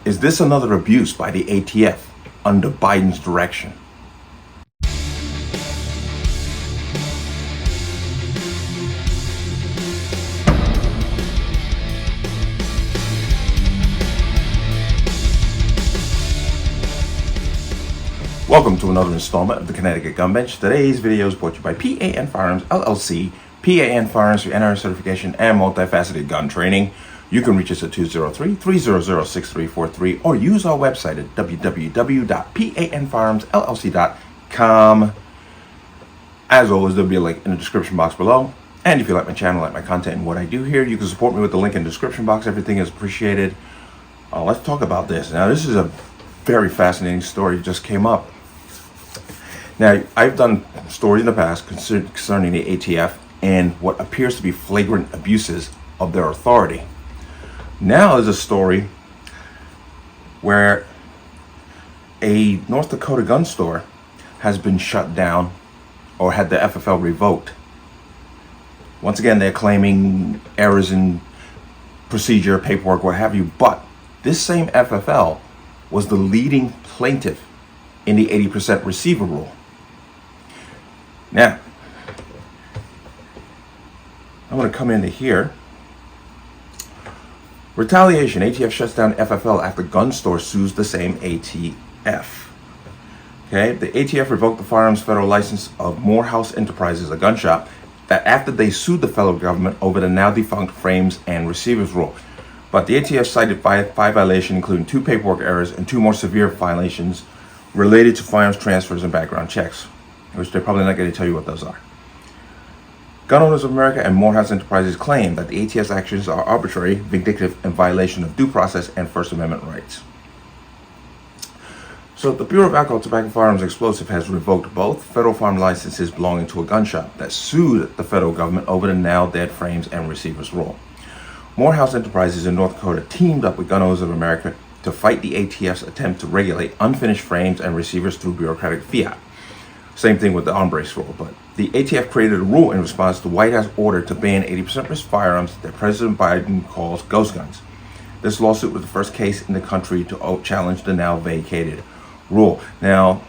Is this another abuse by the ATF under Biden's direction? Welcome to another installment of the Connecticut Gun Bench. Today's video is brought to you by P.A.N. Firearms, LLC. P.A.N. Firearms for NRA certification and multifaceted gun training. You can reach us at 203-300-6343 or use our website at www.panfirearmsllc.com. As always, there'll be a link in the description box below. And if you like my channel, like my content and what I do here, you can support me with the link in the description box. Everything is appreciated. Let's talk about this. Now, this is a very fascinating story. It just came up. Now, I've done stories in the past concerning the ATF and what appears to be flagrant abuses of their authority. Now there's a story where a North Dakota gun store has been shut down or had the FFL revoked. Once again, they're claiming errors in procedure, paperwork, what have you, but this same FFL was the leading plaintiff in the 80% receiver rule. Now, I'm going to come into here. Retaliation. ATF shuts down FFL after gun store sues the same ATF. Okay, the ATF revoked the firearms federal license of Morehouse Enterprises, a gun shop, that after they sued the federal government over the now defunct frames and receivers rule. But the ATF cited five violations, including 2 paperwork errors and 2 more severe violations related to firearms transfers and background checks, which they're probably not going to tell you what those are. Gun Owners of America and Morehouse Enterprises claim that the ATF's actions are arbitrary, vindictive, and violation of due process and First Amendment rights. So the Bureau of Alcohol, Tobacco, Firearms, and Explosive has revoked both federal firearm licenses belonging to a gun shop that sued the federal government over the now dead frames and receivers rule. Morehouse Enterprises in North Dakota teamed up with Gun Owners of America to fight the ATF's attempt to regulate unfinished frames and receivers through bureaucratic fiat. Same thing with the arm brace rule, but the ATF created a rule in response to the White House order to ban 80% risk firearms that President Biden calls ghost guns. This lawsuit was the first case in the country to challenge the now vacated rule. Now,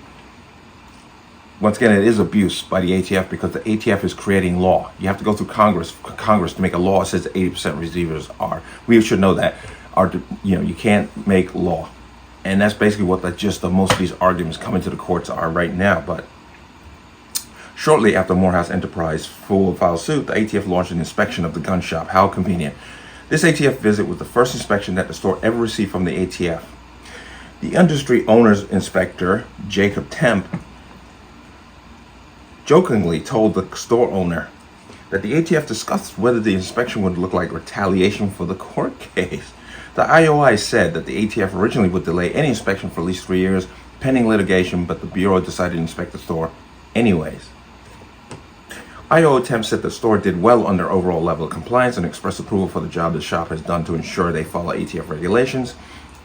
once again, it is abuse by the ATF because the ATF is creating law. You have to go through Congress to make a law that says 80% receivers are. We should know that. You can't make law. And that's basically what the gist of most of these arguments coming to the courts are right now. But shortly after Morehouse Enterprise filed suit, the ATF launched an inspection of the gun shop. How convenient. This ATF visit was the first inspection that the store ever received from the ATF. The industry owner's inspector, Jacob Temp, jokingly told the store owner that the ATF discussed whether the inspection would look like retaliation for the court case. The IOI said that the ATF originally would delay any inspection for at least 3 years, pending litigation, but the Bureau decided to inspect the store anyways. IO Temp said the store did well under overall level of compliance and expressed approval for the job the shop has done to ensure they follow ATF regulations.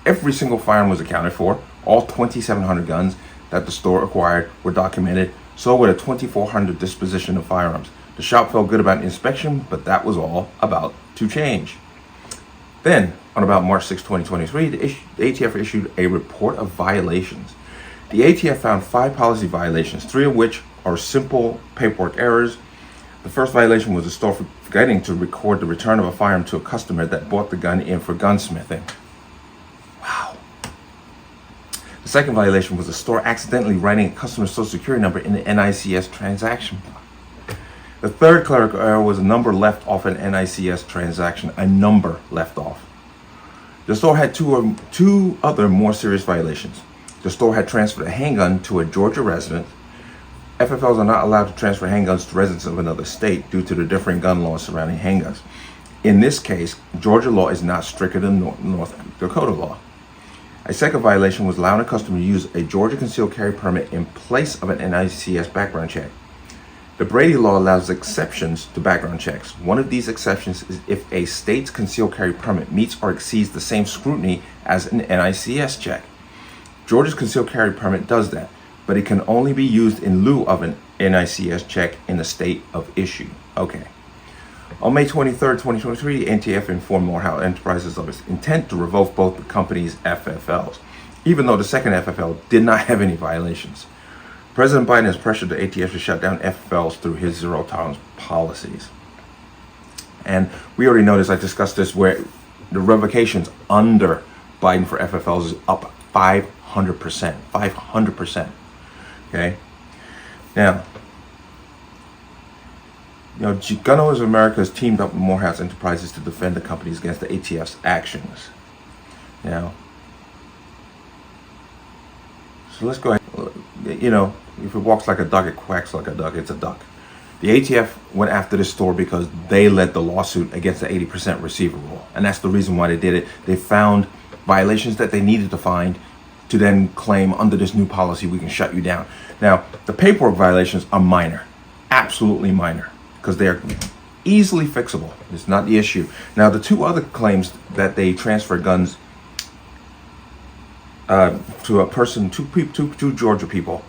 Every single firearm was accounted for. All 2,700 guns that the store acquired were documented, so were the 2,400 disposition of firearms. The shop felt good about the inspection, but that was all about to change. Then, on about March 6, 2023, the ATF issued a report of violations. The ATF found 5 policy violations, 3 of which are simple paperwork errors. The first violation was the store forgetting to record the return of a firearm to a customer that bought the gun in for gunsmithing. Wow. The second violation was the store accidentally writing a customer's social security number in the NICS transaction. The third clerical error was a number left off an NICS transaction, a number left off. The store had two other more serious violations. The store had transferred a handgun to a Georgia resident. FFLs are not allowed to transfer handguns to residents of another state due to the differing gun laws surrounding handguns. In this case, Georgia law is not stricter than North Dakota law. A second violation was allowing a customer to use a Georgia concealed carry permit in place of an NICS background check. The Brady law allows exceptions to background checks. One of these exceptions is if a state's concealed carry permit meets or exceeds the same scrutiny as an NICS check. Georgia's concealed carry permit does that, but it can only be used in lieu of an NICS check in the state of issue. Okay. On May 23rd, 2023, the ATF informed Morehouse Enterprises of its intent to revoke both the company's FFLs, even though the second FFL did not have any violations. President Biden has pressured the ATF to shut down FFLs through his zero-tolerance policies. And we already noticed, I discussed this, where the revocations under Biden for FFLs is up 500%. 500%. Okay? Now, Gun Owners of America has teamed up with Morehouse Enterprises to defend the companies against the ATF's actions. Now, so let's go ahead. If it walks like a duck, it quacks like a duck. It's a duck. The ATF went after this store because they led the lawsuit against the 80% receiver rule. And that's the reason why they did it. They found violations that they needed to find to then claim under this new policy, we can shut you down. Now, the paperwork violations are minor, absolutely minor, because they're easily fixable. It's not the issue. Now, the two other claims that they transferred guns to a person, two Georgia people,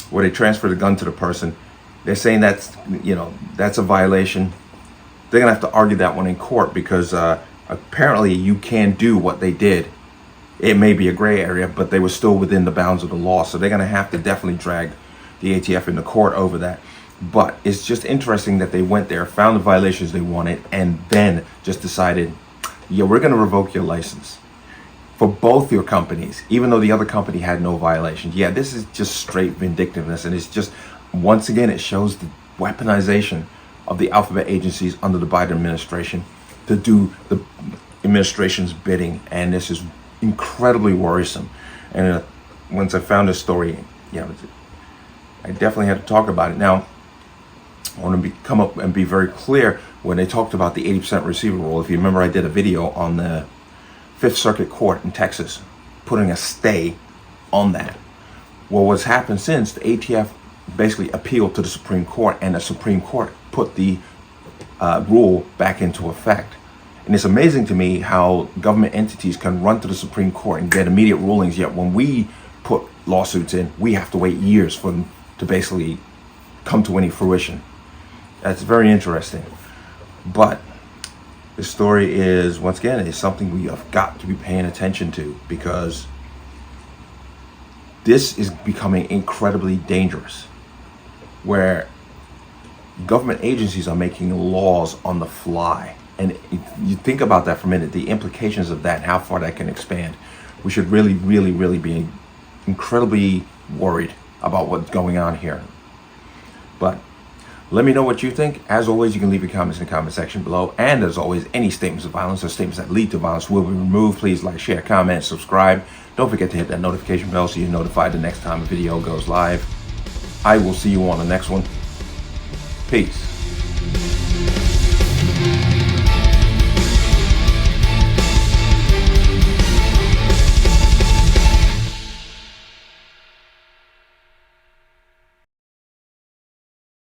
where they transferred a gun to the person, they're saying that's a violation. They're gonna have to argue that one in court because apparently you can do what they did. It may be a gray area, but they were still within the bounds of the law. So they're gonna have to definitely drag the ATF into court over that. But it's just interesting that they went there, found the violations they wanted, and then just decided, yeah, we're gonna revoke your license for both your companies, even though the other company had no violations. Yeah, this is just straight vindictiveness, and it's just, once again, it shows the weaponization of the alphabet agencies under the Biden administration to do the administration's bidding, and this is incredibly worrisome. And once I found this story, I definitely had to talk about it. Now, I want to come up and be very clear when they talked about the 80% receiver rule. If you remember, I did a video on the Fifth Circuit Court in Texas putting a stay on that. Well, what's happened since, the ATF basically appealed to the Supreme Court, and the Supreme Court put the rule back into effect. And it's amazing to me how government entities can run to the Supreme Court and get immediate rulings, yet when we put lawsuits in, we have to wait years for them to basically come to any fruition. That's very interesting. But this story is, once again, is something we have got to be paying attention to, because this is becoming incredibly dangerous, where government agencies are making laws on the fly. And you think about that for a minute, the implications of that, how far that can expand. We should really, really, really be incredibly worried about what's going on here. But let me know what you think. As always, you can leave your comments in the comment section below. And as always, any statements of violence or statements that lead to violence will be removed. Please like, share, comment, subscribe. Don't forget to hit that notification bell so you're notified the next time a video goes live. I will see you on the next one. Peace.